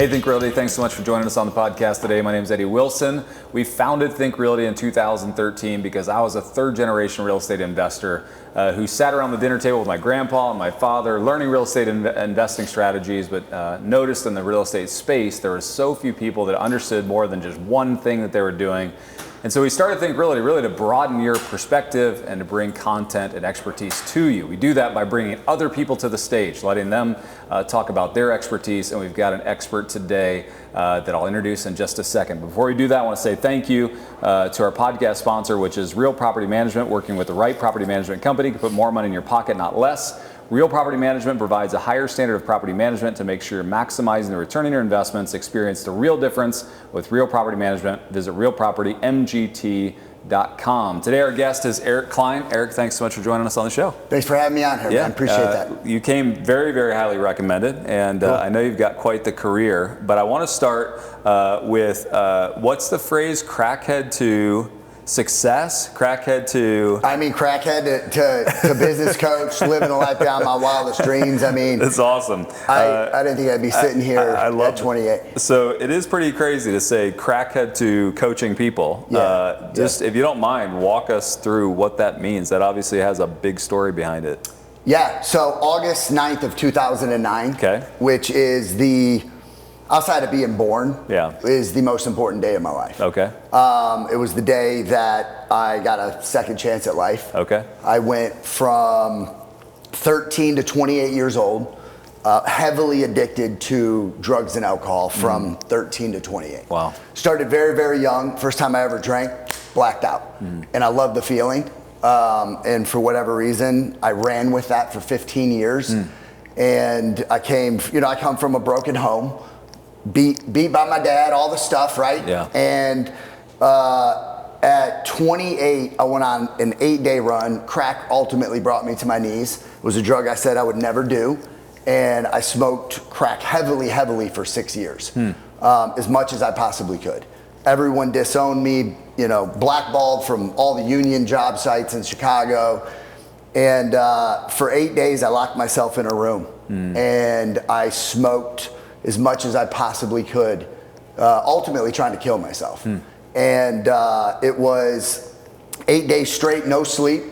Hey, Think Realty, thanks so much for joining us on the podcast today. My name is Eddie Wilson. We founded Think Realty in 2013 because I was a third-generation real estate investor who sat around the dinner table with my grandpa and my father, learning real estate investing strategies, but noticed in the real estate space there were so few people that understood more than just one thing that they were doing. And so we started Think Realty really to broaden your perspective and to bring content and expertise to you. We do that by bringing other people to the stage, letting them talk about their expertise, and we've got an expert today that I'll introduce in just a second. Before we do that, I want to say thank you to our podcast sponsor, which is Real Property Management. Working with the right property management company can put more money in your pocket, not less. Real Property Management provides a higher standard of property management to make sure you're maximizing the return on your investments. Experience the real difference with Real Property Management. Visit realpropertymgt.com. Today our guest is Eric Cline. Eric, thanks so much for joining us on the show. Thanks for having me on here, man. Appreciate that. You came very, very highly recommended, and cool. I know you've got quite the career, but I want to start with what's the phrase, crackhead to success? Crackhead to... I mean, crackhead to business coach, living a life beyond my wildest dreams. I mean... It's awesome. I didn't think I'd be sitting here at 28. So it is pretty crazy to say crackhead to coaching people. Yeah. If you don't mind, walk us through what that means. That obviously has a big story behind it. Yeah, so August 9th of 2009, okay, which is outside of being born, is the most important day of my life. Okay. It was the day that I got a second chance at life. Okay. I went from 13 to 28 years old, heavily addicted to drugs and alcohol from 13 to 28. Wow. Started very, very young. First time I ever drank, blacked out. And I loved the feeling. And for whatever reason, I ran with that for 15 years. And I come from a broken home. Beat by my dad, all the stuff, right? Yeah. And at 28, I went on an 8-day run. Crack ultimately brought me to my knees. It was a drug I said I would never do. And I smoked crack heavily for 6 years, as much as I possibly could. Everyone disowned me, blackballed from all the union job sites in Chicago. And for 8 days, I locked myself in a room and I smoked as much as I possibly could, ultimately trying to kill myself. And it was 8 days straight, no sleep.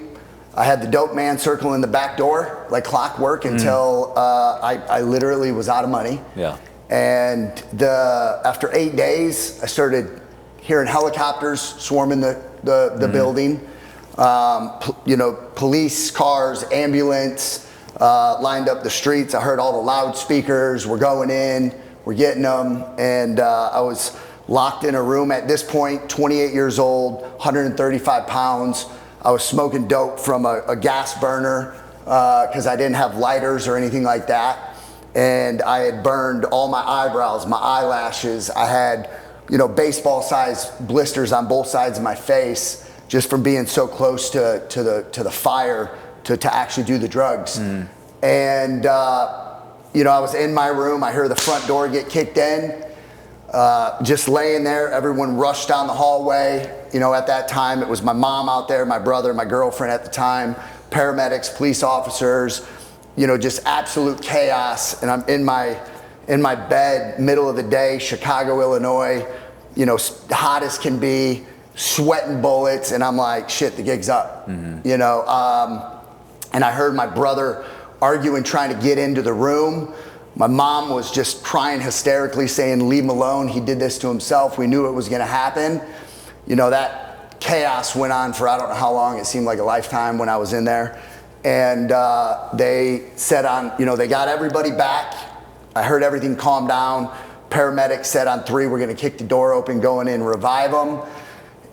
I had the dope man circling the back door like clockwork until I literally was out of money. Yeah. And after 8 days, I started hearing helicopters swarming the building. Police cars, ambulance, lined up the streets. I heard all the loudspeakers. We're going in, we're getting them. And I was locked in a room at this point, 28 years old, 135 pounds. I was smoking dope from a gas burner because I didn't have lighters or anything like that. And I had burned all my eyebrows, my eyelashes. I had, baseball-sized blisters on both sides of my face just from being so close to the fire to actually do the drugs. And, I was in my room. I hear the front door get kicked in, just laying there. Everyone rushed down the hallway. At that time, it was my mom out there, my brother, my girlfriend at the time, paramedics, police officers, just absolute chaos. And I'm in my bed, middle of the day, Chicago, Illinois, hot as can be, sweating bullets. And I'm like, shit, the gig's up, and I heard my brother arguing, trying to get into the room. My mom was just crying hysterically, saying, leave him alone. He did this to himself. We knew it was going to happen. That chaos went on for I don't know how long. It seemed like a lifetime when I was in there. And they said they got everybody back. I heard everything calm down. Paramedics said on 3, we're going to kick the door open, go in and revive them.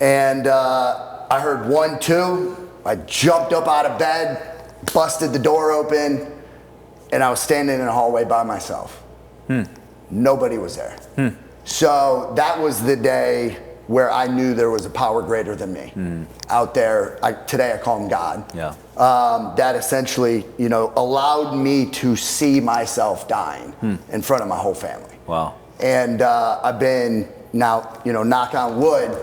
And I heard 1, 2. I jumped up out of bed, busted the door open, and I was standing in a hallway by myself. Nobody was there. So that was the day where I knew there was a power greater than me out there. Today I call him God. Yeah. That essentially, allowed me to see myself dying in front of my whole family. Wow. And I've been now, knock on wood,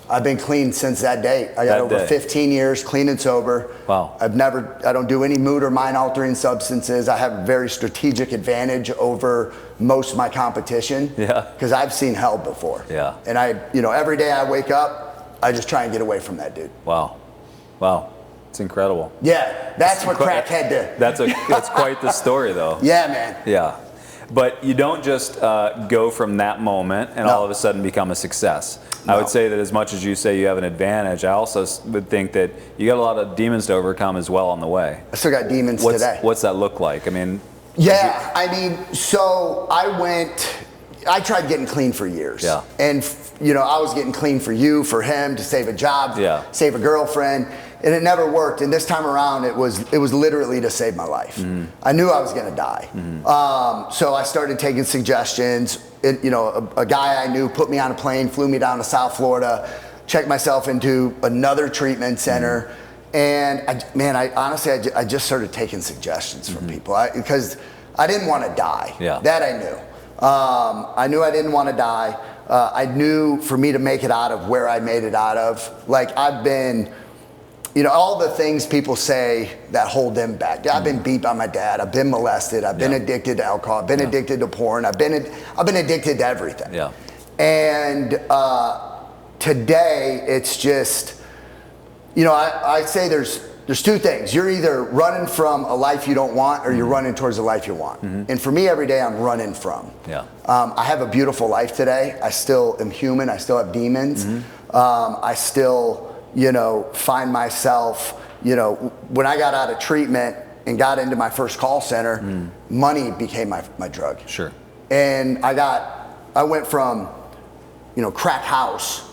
I've been clean since that day. I got over 15 years clean and sober. Wow. I don't do any mood or mind altering substances. I have a very strategic advantage over most of my competition. Yeah. Because I've seen hell before. Yeah. And every day I wake up, I just try and get away from that dude. Wow. Wow. It's incredible. Yeah. That's what crackhead did. That's quite the story though. Yeah, man. Yeah. But you don't just go from that moment and all of a sudden become a success. No. I would say that as much as you say you have an advantage, I also would think that you got a lot of demons to overcome as well on the way. I still got demons today. What's that look like? I mean... Yeah, so I tried getting clean for years. Yeah. And, I was getting clean for you, for him, to save a job, save a girlfriend, and it never worked. And this time around, it was literally to save my life. Mm-hmm. I knew I was going to die. Mm-hmm. So I started taking suggestions. A guy I knew put me on a plane, flew me down to South Florida, checked myself into another treatment center. Mm-hmm. And I honestly just started taking suggestions from people because I didn't want to die. Yeah. That I knew. I knew I didn't want to die. I knew for me to make it out of where I made it out of, like I've been, all the things people say that hold them back. I've been beat by my dad. I've been molested. I've been addicted to alcohol. I've been addicted to porn. I've been addicted to everything. Yeah. And today it's just, I say there's two things. You're either running from a life you don't want or you're running towards a life you want. Mm-hmm. And for me, every day I'm running from. Yeah. I have a beautiful life today. I still am human. I still have demons. Mm-hmm. I still, find myself, when I got out of treatment and got into my first call center, money became my drug. Sure. And I went from, crack house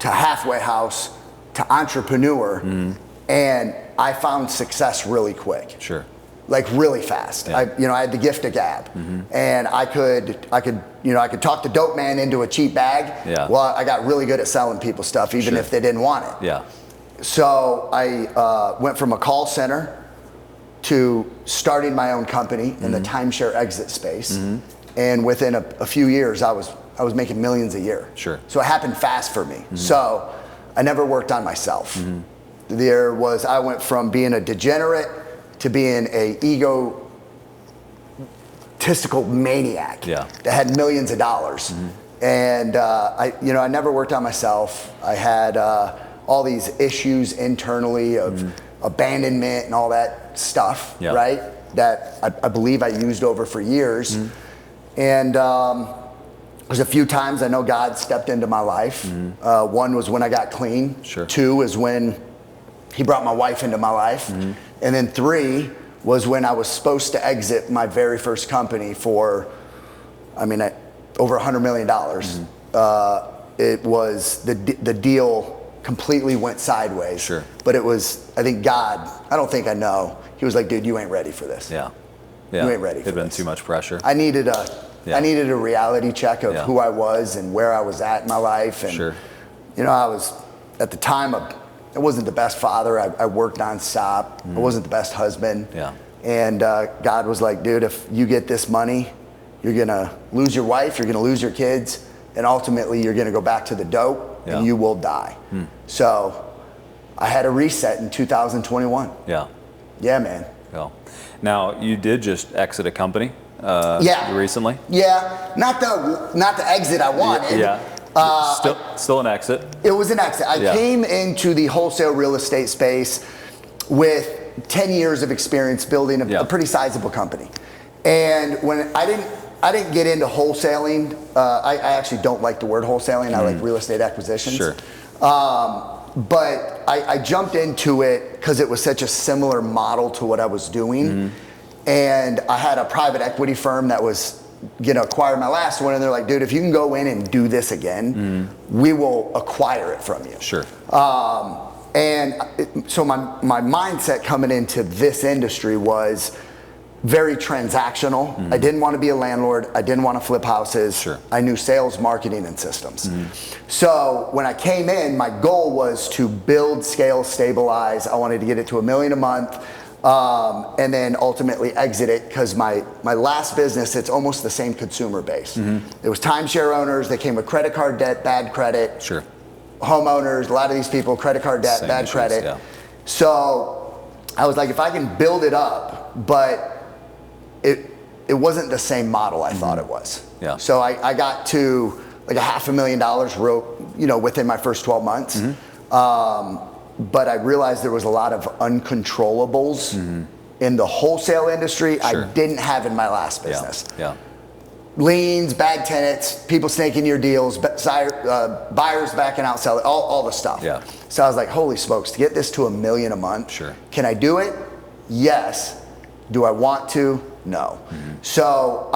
to halfway house to entrepreneur. And I found success really quick. Sure. Like really fast. Yeah. I had the gift of gab, and I could talk the dope man into a cheap bag. Yeah. Well, I got really good at selling people stuff, even if they didn't want it. Yeah. So I went from a call center to starting my own company in the timeshare exit space, and within a few years, I was making millions a year. Sure. So it happened fast for me. So I never worked on myself. I went from being a degenerate to being a egotistical maniac that had millions of dollars. And I never worked on myself. I had all these issues internally of abandonment and all that stuff, right? That I believe I used over for years. And there's a few times I know God stepped into my life. One was when I got clean. Sure. 2 is when He brought my wife into my life. And then 3 was when I was supposed to exit my very first company for, over $100 million. It was, the deal completely went sideways. Sure. But it was, I think God, I know. He was like, dude, you ain't ready for this. Yeah. You ain't ready for this. It had been too much pressure. I needed a reality check of who I was and where I was at in my life. And, I was, at the time, I wasn't the best father. I worked nonstop. I wasn't the best husband. Yeah. And God was like, dude, if you get this money, you're going to lose your wife, you're going to lose your kids, and ultimately you're going to go back to the dope and you will die. So I had a reset in 2021. Yeah. Yeah, man. Yeah. Now, you did just exit a company recently? Yeah. Not the exit I wanted. Still an exit. It was an exit. I came into the wholesale real estate space with 10 years of experience building a pretty sizable company. And when I didn't get into wholesaling, I actually don't like the word wholesaling. I like real estate acquisitions. Sure. But I jumped into it because it was such a similar model to what I was doing. And I had a private equity firm that was acquire my last one, and they're like, dude, if you can go in and do this again, we will acquire it from you. Sure. So my mindset coming into this industry was very transactional. I didn't want to be a landlord. I didn't want to flip houses. Sure. I knew sales, marketing, and systems. So when I came in, my goal was to build, scale, stabilize. I wanted to get it to $1 million a month. And then ultimately exit it, because my last business, it's almost the same consumer base. It was timeshare owners. They came with credit card debt, bad credit. Sure. homeowners, a lot of these people, credit card debt, Same bad issues, credit. yeah. So I was like, if I can build it up, but it wasn't the same model I thought it was. Yeah. So I got to like $500,000 real, within my first 12 months. But I realized there was a lot of uncontrollables in the wholesale industry I didn't have in my last business. Yeah. Liens, bad tenants, people snaking your deals, buyers backing out, sellers, all the stuff. Yeah. So I was like, holy smokes, to get this to $1 million a month, can I do it? Yes. Do I want to? No. So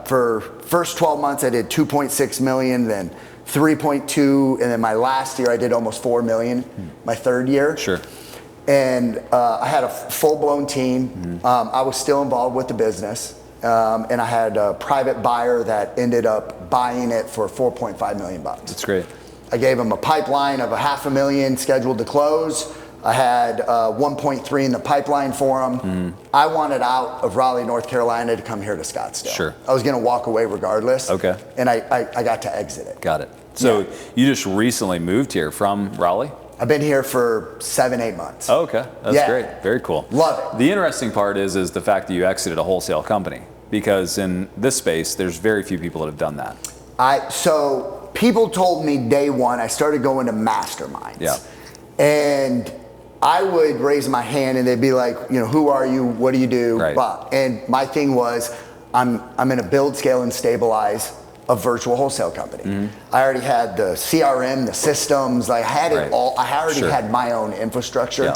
for first 12 months, I did 2.6 million, then 3.2, and then my last year I did almost 4 million, my third year. Sure. And I had a full-blown team. I was still involved with the business. And I had a private buyer that ended up buying it for $4.5 million. That's great. I gave him a pipeline of $500,000 scheduled to close. I had 1.3 in the pipeline for him. I wanted out of Raleigh, North Carolina to come here to Scottsdale. Sure. I was gonna walk away regardless. Okay. And I got to exit it. Got it. So you just recently moved here from Raleigh? I've been here for 7-8 months. Oh, okay. That's great. Very cool. Love it. The interesting part is the fact that you exited a wholesale company, because in this space, there's very few people that have done that. So people told me day one, I started going to masterminds. Yeah. And I would raise my hand and they'd be like, who are you? What do you do? Right. Blah. And my thing was, I'm going to build, scale, and stabilize a virtual wholesale company. I already had the CRM, the systems, I had it all. I already had my own infrastructure. Yeah.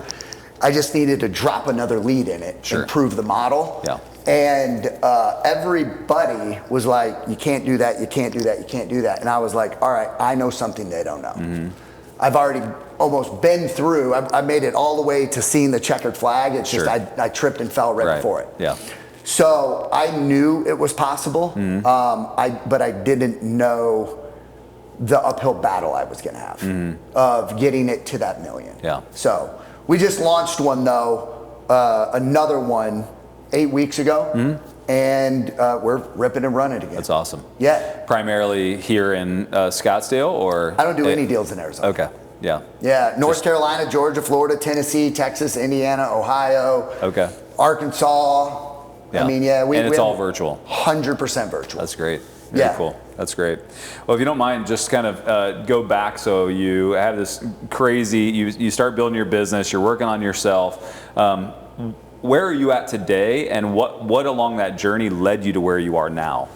I just needed to drop another lead in it, improve the model. Yeah. And everybody was like, you can't do that, you can't do that, you can't do that. And I was like, all right, I know something they don't know. I've already almost been through, I made it all the way to seeing the checkered flag. It's just, I tripped and fell right before it. Yeah. So I knew it was possible, but I didn't know the uphill battle I was gonna have of getting it to that million. Yeah. So we just launched one though, another one 8 weeks ago, and we're ripping and running again. That's awesome. Yeah. Primarily here in Scottsdale, or? I don't do any deals in Arizona. Okay. Yeah. Yeah, North Carolina, Georgia, Florida, Tennessee, Texas, Indiana, Ohio, Arkansas. Yeah. I mean, it's all virtual. 100% virtual. That's great. Very cool. That's great. Well, if you don't mind, just kind of go back. So you have this crazy, you start building your business, you're working on yourself. Where are you at today, and what along that journey led you to where you are now?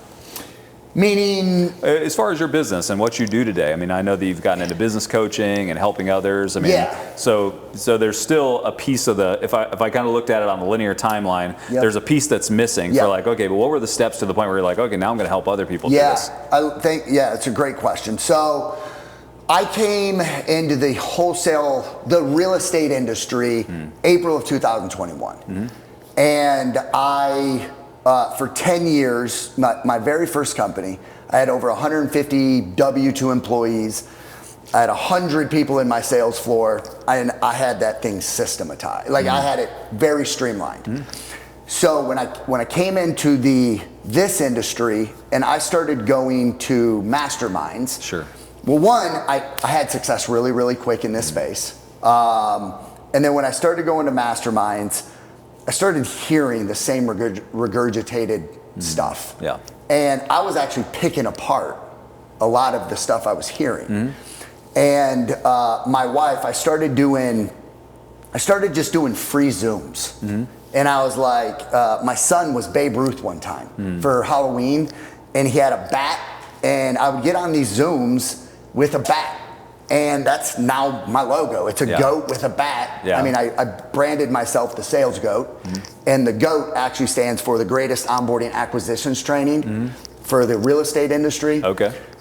Meaning? As far as your business and what you do today. I mean, I know that you've gotten into business coaching and helping others. I mean, so there's still a piece of the, if I kind of looked at it on the linear timeline, there's a piece that's missing for like, okay, but what were the steps to the point where you're like, okay, now I'm going to help other people do this? I think, it's a great question. So I came into the the real estate industry, April of 2021. And for 10 years, my very first company, I had over 150 W-2 employees. I had 100 people in my sales floor, and I had that thing systematized. Like I had it very streamlined. So when I came into this industry and I started going to masterminds, well, one, I had success really, really quick in this space. And then when I started going to masterminds, I started hearing the same regurgitated stuff. Yeah. And I was actually picking apart a lot of the stuff I was hearing. And my wife, I started just doing free Zooms. And I was like, my son was Babe Ruth one time for Halloween, and he had a bat, and I would get on these Zooms with a bat. And that's now my logo. It's a goat with a bat. I mean, I branded myself the sales goat. And the GOAT actually stands for the greatest onboarding acquisitions training for the real estate industry.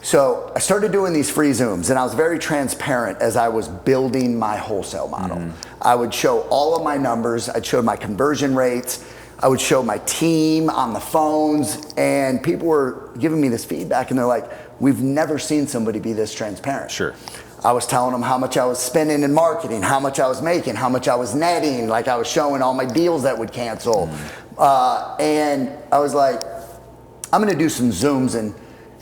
So I started doing these free Zooms, and I was very transparent as I was building my wholesale model. I would show all of my numbers. I'd show my conversion rates. I would show my team on the phones, and people were giving me this feedback, and they're like, we've never seen somebody be this transparent. I was telling them how much I was spending in marketing, how much I was making, how much I was netting. Like I was showing all my deals that would cancel. And I was like, I'm gonna do some Zooms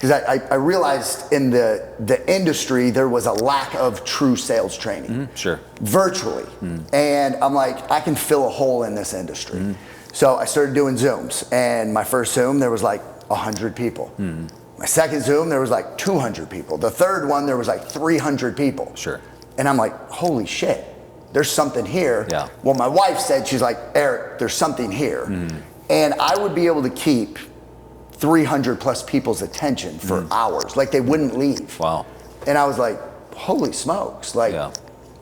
because I realized in the industry there was a lack of true sales training. Sure. Virtually. And I'm like, I can fill a hole in this industry. So I started doing Zooms, and my first Zoom there was like 100 people. My second Zoom there was like 200 people. The third one there was like 300 people. Sure. And I'm like, holy shit, there's something here. Yeah. Well, my wife said, she's like, Eric, there's something here. And I would be able to keep 300 plus people's attention for hours. Like, they wouldn't leave. Wow. And I was like, holy smokes. Like,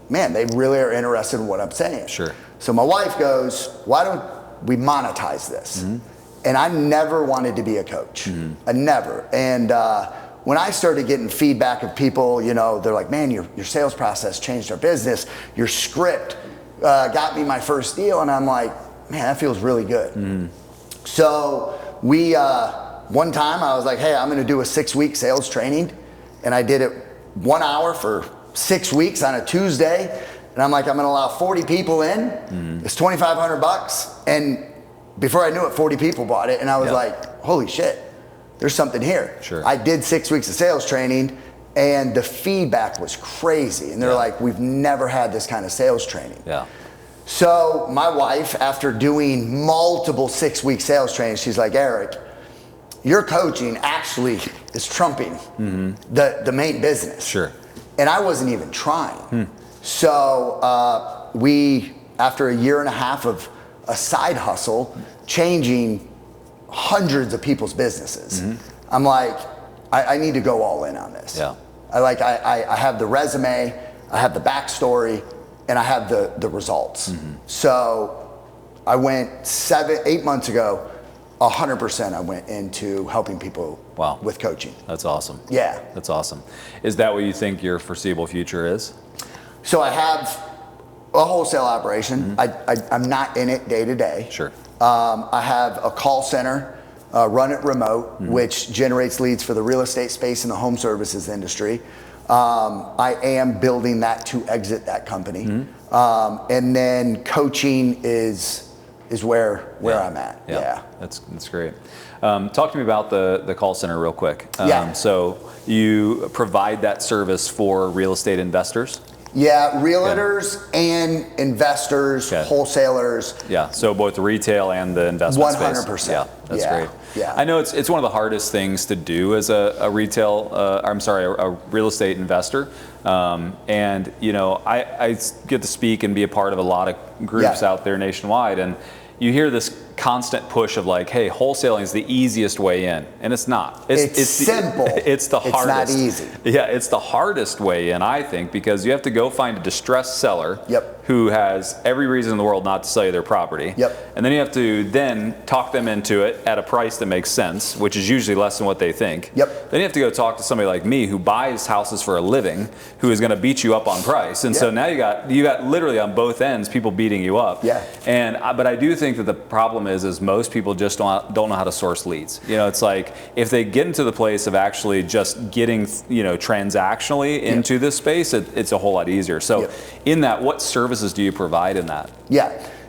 man, they really are interested in what I'm saying. Sure. So my wife goes, why don't we monetize this? And I never wanted to be a coach. I never. And when I started getting feedback of people, you know, they're like, man, your sales process changed our business. Your script got me my first deal. And I'm like, man, that feels really good. So we, one time I was like, hey, I'm going to do a 6-week sales training. And I did it 1 hour for 6 weeks on a Tuesday. And I'm like, I'm going to allow 40 people in. It's $2,500. And before I knew it, 40 people bought it. And I was like, holy shit, there's something here. Sure. I did 6 weeks of sales training, and the feedback was crazy. And they're like, we've never had this kind of sales training. So my wife, after doing multiple 6-week sales trainings, she's like, Eric, your coaching actually is trumping the main business. Sure. And I wasn't even trying. So we, after a year and a half of a side hustle, changing hundreds of people's businesses, I'm like, I need to go all in on this. I have the resume, I have the backstory, and I have the results. So I went 8 months ago, 100% I went into helping people with coaching. That's awesome. Yeah. That's awesome. Is that what you think your foreseeable future is? So I have a wholesale operation. I'm not in it day to day. Sure. I have a call center, run it remote, which generates leads for the real estate space and the home services industry. I am building that to exit that company. And then coaching is where I'm at. That's great. Talk to me about the call center real quick. So you provide that service for real estate investors? Yeah, realtors and investors, wholesalers. Yeah, so both the retail and the investment 100%. space. Yeah, that's great. Yeah. I know it's one of the hardest things to do as a real estate investor. And you know, I get to speak and be a part of a lot of groups out there nationwide, and you hear this constant push of like, hey, wholesaling is the easiest way in, and it's not. It's simple. It's the hardest. It's not easy. Yeah, it's the hardest way in, I think, because you have to go find a distressed seller who has every reason in the world not to sell you their property. And then you have to then talk them into it at a price that makes sense, which is usually less than what they think. Then you have to go talk to somebody like me who buys houses for a living, who is going to beat you up on price. And so now you got literally on both ends people beating you up. But I do think that the problem is most people just don't know how to source leads. You know, it's like if they get into the place of actually just getting, you know, transactionally into this space, it's a whole lot easier. So in that, what services do you provide in that?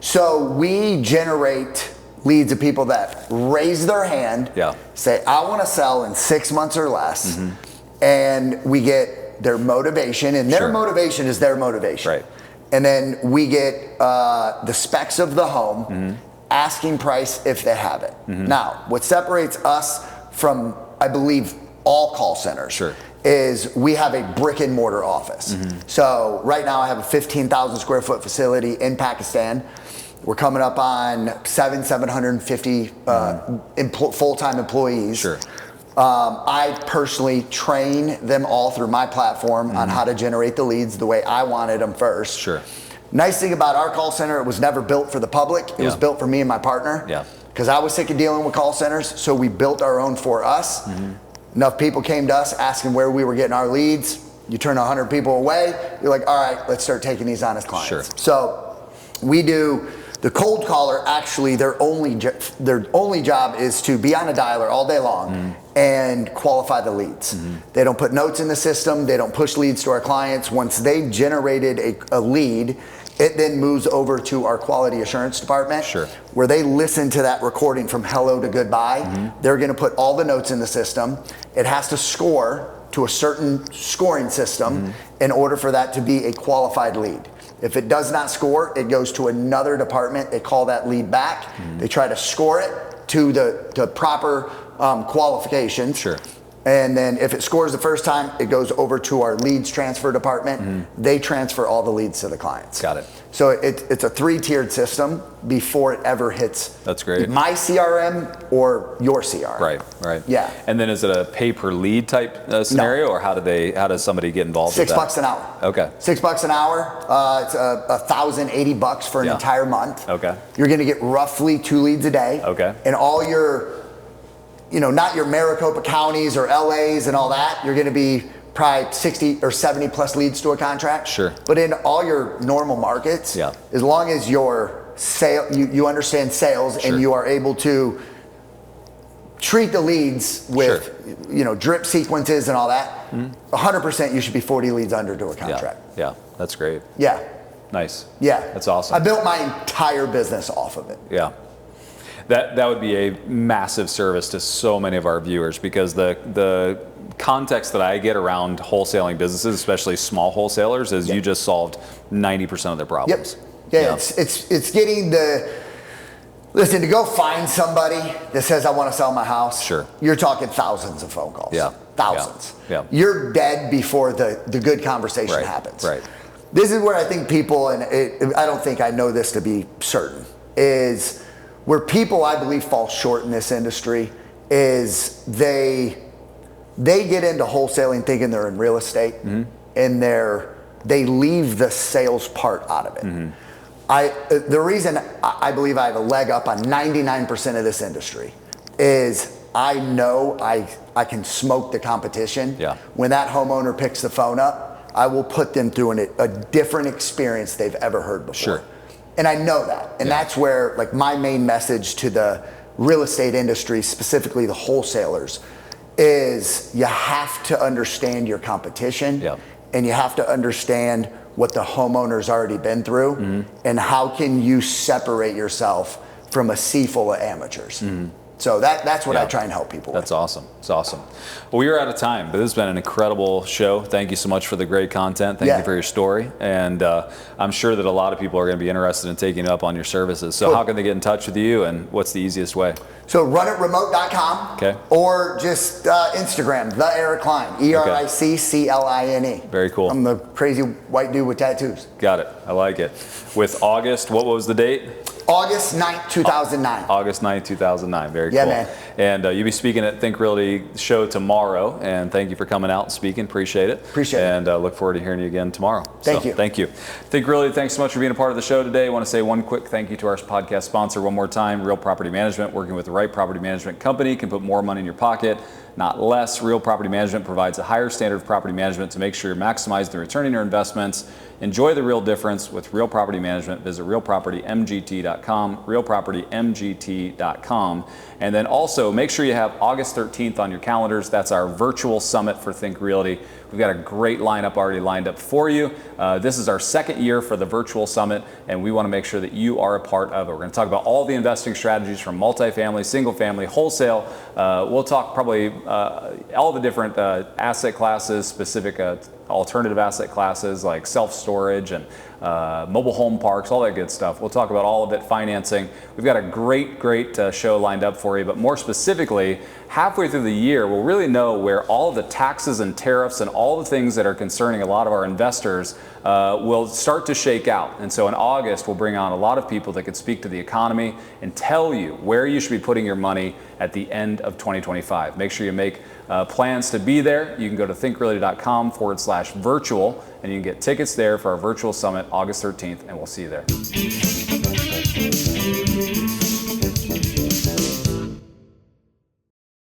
So we generate leads of people that raise their hand, say, I want to sell in 6 months or less, and we get their motivation, and their motivation is their motivation. And then we get the specs of the home, asking price if they have it. Now, what separates us from, I believe, all call centers is we have a brick and mortar office. So right now I have a 15,000 square foot facility in Pakistan. We're coming up on 750 full-time employees. I personally train them all through my platform on how to generate the leads the way I wanted them first. Nice thing about our call center, it was never built for the public. It was built for me and my partner. Because I was sick of dealing with call centers, so we built our own for us. Enough people came to us asking where we were getting our leads. You turn 100 people away, you're like, all right, let's start taking these honest clients. So we do the cold caller. Actually, their only job is to be on a dialer all day long and qualify the leads. They don't put notes in the system. They don't push leads to our clients. Once they've generated a lead It then moves over to our quality assurance department, Sure. where they listen to that recording from hello to goodbye. They're going to put all the notes in the system. It has to score to a certain scoring system in order for that to be a qualified lead. If it does not score, it goes to another department. They call that lead back. They try to score it to the proper qualifications. Sure. And then if it scores the first time, it goes over to our leads transfer department. They transfer all the leads to the clients. Got it. So it's a 3-tiered system before it ever hits That's great. my CRM or your CRM. Right. Yeah. And then is it a pay per lead type scenario, or how does somebody get involved with that? $6 an hour. Okay. $6 an hour. It's $1,080 for an entire month. Okay. You're going to get roughly 2 leads a day. Okay. And all your, not your Maricopa counties or LAs and all that, you're going to be probably 60 or 70 plus leads to a contract. Sure. But in all your normal markets, as long as your you understand sales and you are able to treat the leads with drip sequences and all that, 100% you should be 40 leads under to a contract. Yeah, that's great. Yeah. Nice. Yeah. That's awesome. I built my entire business off of it. Yeah. That would be a massive service to so many of our viewers, because the context that I get around wholesaling businesses, especially small wholesalers, is you just solved 90% of their problems. Yeah. It's getting listen, to go find somebody that says, I want to sell my house. Sure. You're talking thousands of phone calls. Yeah. Thousands. Yeah. You're dead before the good conversation happens. Right. This is where I think people, and I don't think I know this to be certain, is where people, I believe, fall short in this industry is they get into wholesaling thinking they're in real estate, and they leave the sales part out of it. The reason I believe I have a leg up on 99% of this industry is I know I can smoke the competition. Yeah. When that homeowner picks the phone up, I will put them through a different experience they've ever heard before. Sure. And I know that. And that's where my main message to the real estate industry, specifically the wholesalers, is you have to understand your competition. Yeah. And you have to understand what the homeowner's already been through, and how can you separate yourself from a sea full of amateurs. So that's what I try and help people with. That's awesome. It's awesome. Well, we are out of time, but this has been an incredible show. Thank you so much for the great content. Thank you for your story. And I'm sure that a lot of people are going to be interested in taking you up on your services. So how can they get in touch with you, and what's the easiest way? So runitremote.com. Okay. Or just Instagram, the Eric Cline, ERICCLINE. Very cool. I'm the crazy white dude with tattoos. Got it. I like it. With August, what was the date? August 9th, 2009. August 9th, 2009. Very cool. Yeah, man. And you'll be speaking at Think Realty show tomorrow. And thank you for coming out and speaking. Appreciate it. Appreciate it. And look forward to hearing you again tomorrow. Thank you. Thank you. Think Realty, thanks so much for being a part of the show today. I want to say one quick thank you to our podcast sponsor one more time, Real Property Management. Working with the right property management company can put more money in your pocket, not less. Real Property Management provides a higher standard of property management to make sure you're maximizing the return on your investments. Enjoy the real difference with Real Property Management. Visit realpropertymgt.com, realpropertymgt.com. And then also make sure you have August 13th on your calendars. That's our virtual summit for Think Realty. We've got a great lineup already lined up for you. This is our second year for the virtual summit, and we want to make sure that you are a part of it. We're going to talk about all the investing strategies from multifamily, single family, wholesale. We'll talk probably all the different asset classes, specific alternative asset classes like self-storage and mobile home parks, all that good stuff. We'll talk about all of it, financing. We've got a great show lined up for you, but more specifically, halfway through the year, we'll really know where all of the taxes and tariffs and all the things that are concerning a lot of our investors will start to shake out. And so in August, we'll bring on a lot of people that can speak to the economy and tell you where you should be putting your money at the end of 2025. Make sure you make plans to be there. You can go to thinkrealty.com/virtual, and you can get tickets there for our virtual summit August 13th, and we'll see you there.